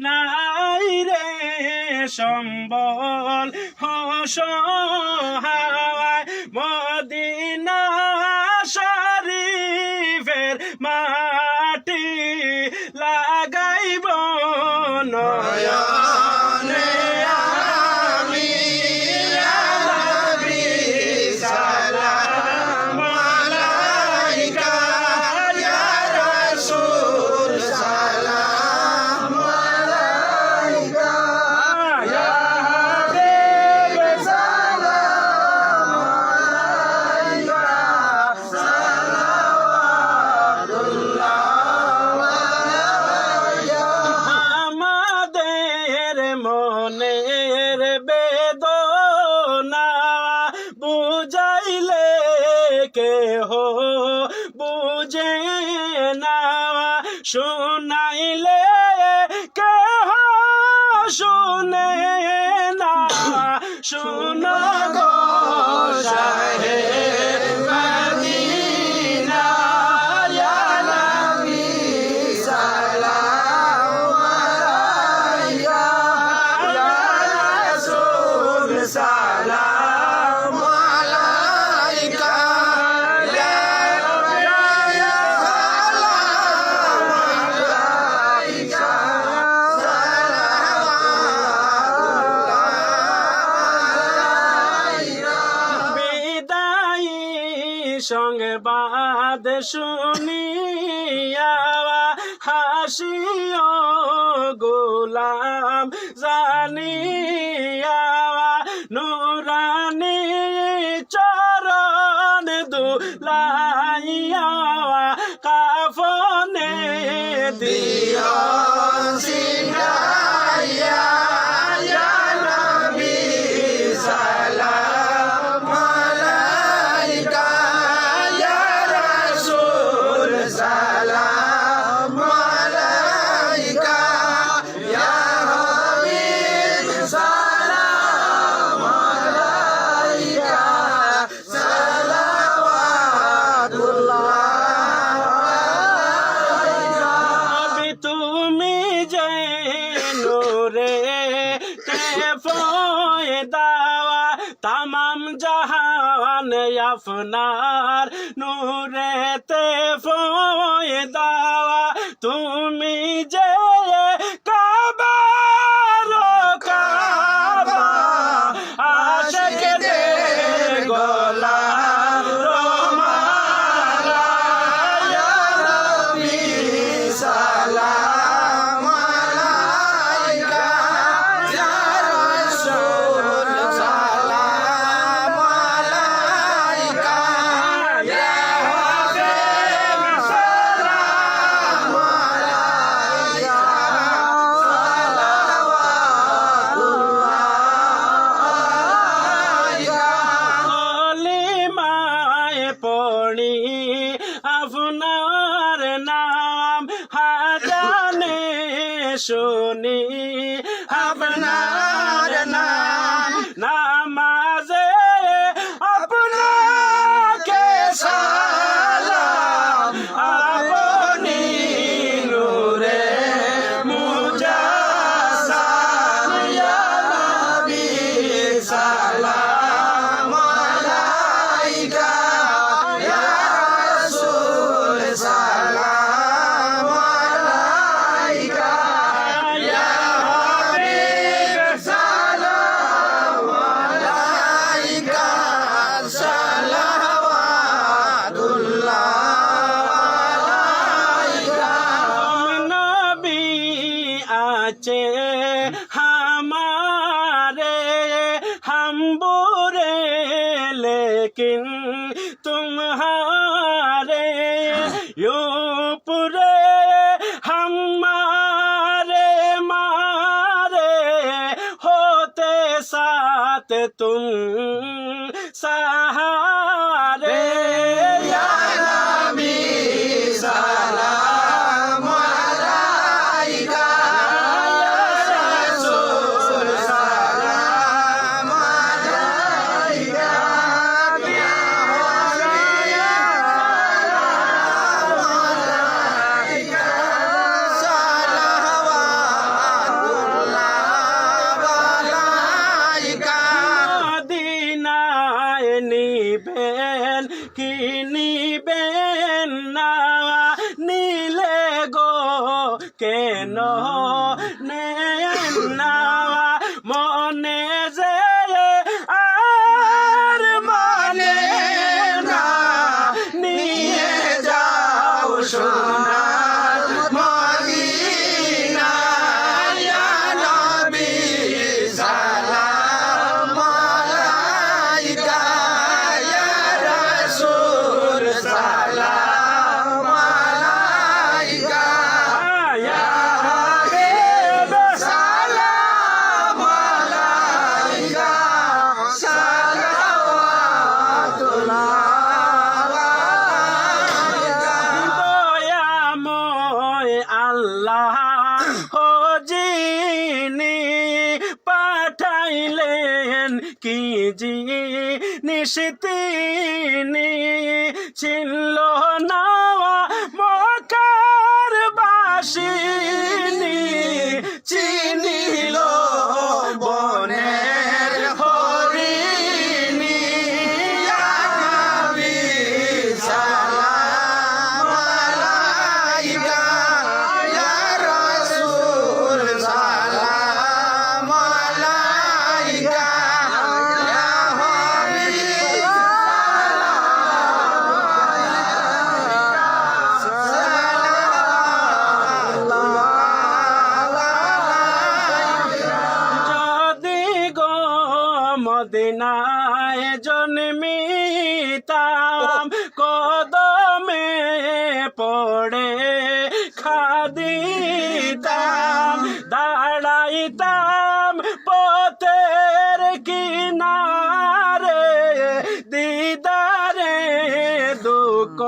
নাই রে সম্বল অসহায় মদিনা শরীফের মাটি লাগাইব নয়নে আমি ইয়া নবী সালাম আলাইকা ইয়া রাসূল সালাম আলাইকা ইয়া হাবিব সালাম আলাইকা সালাওয়াতুল্লাহ আমাদের মনের বেদনা বুঝাইলে কেহ বুঝে না শুনাইলে কেহ শুনে না শুনো গো শাহে মদিনা ইয়া নবী সালাম আলাইকা ইয়া রাসূল সালাম আলাইকা ইয়া রাব্বি সালাম আলাইকা বিদায়ী সংবাদ শুনিয়া হাসিও গোলাম জানিয়া নুরানি চরণ দুলাইয়া কাফনে দিও সিনাইয়া ইয়া নবী সালাম আলাইকা ইয়া রাসূল সালাম আলাইকা ইয়া হাবিব সালাম আলাইকা সালাওয়াতুল্লাহ নবী তুমি যে নূরে তে ফয়দা तमाम जहान अफनार नूरेते फ़ायदा तुमी जे काबा रो काबा आशिक दे गोला रो माला या नबी सलाम अलैका या रसूल सलाम अलैका या हबीब सलाम अलैका कलिमाए पढ़ी আপনার নাম হাজানে শুনি আপনার নাম নামাজে আপনাকে সালাম আপনি নূরে মুজাসসাম ইয়া নবী সালাম আলাইকা ইয়া রাসূল সালাম আলাইকা ইয়া হাবিব সালাম আলাইকা সালাওয়াতুল্লাহ আলাইকা নবী আছে हमारे हम बुरे लेकिन तुम्हारे यूं पूरे हमारे मारे होते साथ तुम सहारे या नबी सलाम अलैका या रसूल सलाम अलैका या हबीब सलाम अलैका না মনে যে আর মানে না নিয়ে যাও সোনার মদিনা ইয়া নবী সালাম আলাইকা ইয়া রাসূল সালাম আলাইকা ইয়া হাবিব সালাম আলাইকা সালাওয়াতুল্লাহ দয়াময় আল্লাহ ও যিনি পাঠাইলেন কি জিনিস তিনি ছিল না মক্কার বাসিনী চিনিল বনের হরিণী ইয়া নবী সালাম আলাইকা ইয়া রাসূল সালাম আলাইকা ইয়া হাবিব যদি গো মদিনায় জন্মিতাম কদমে পড়ে খাদিতাম দাঁড়াইতাম পথের কিনারে দিদারে দুঃখ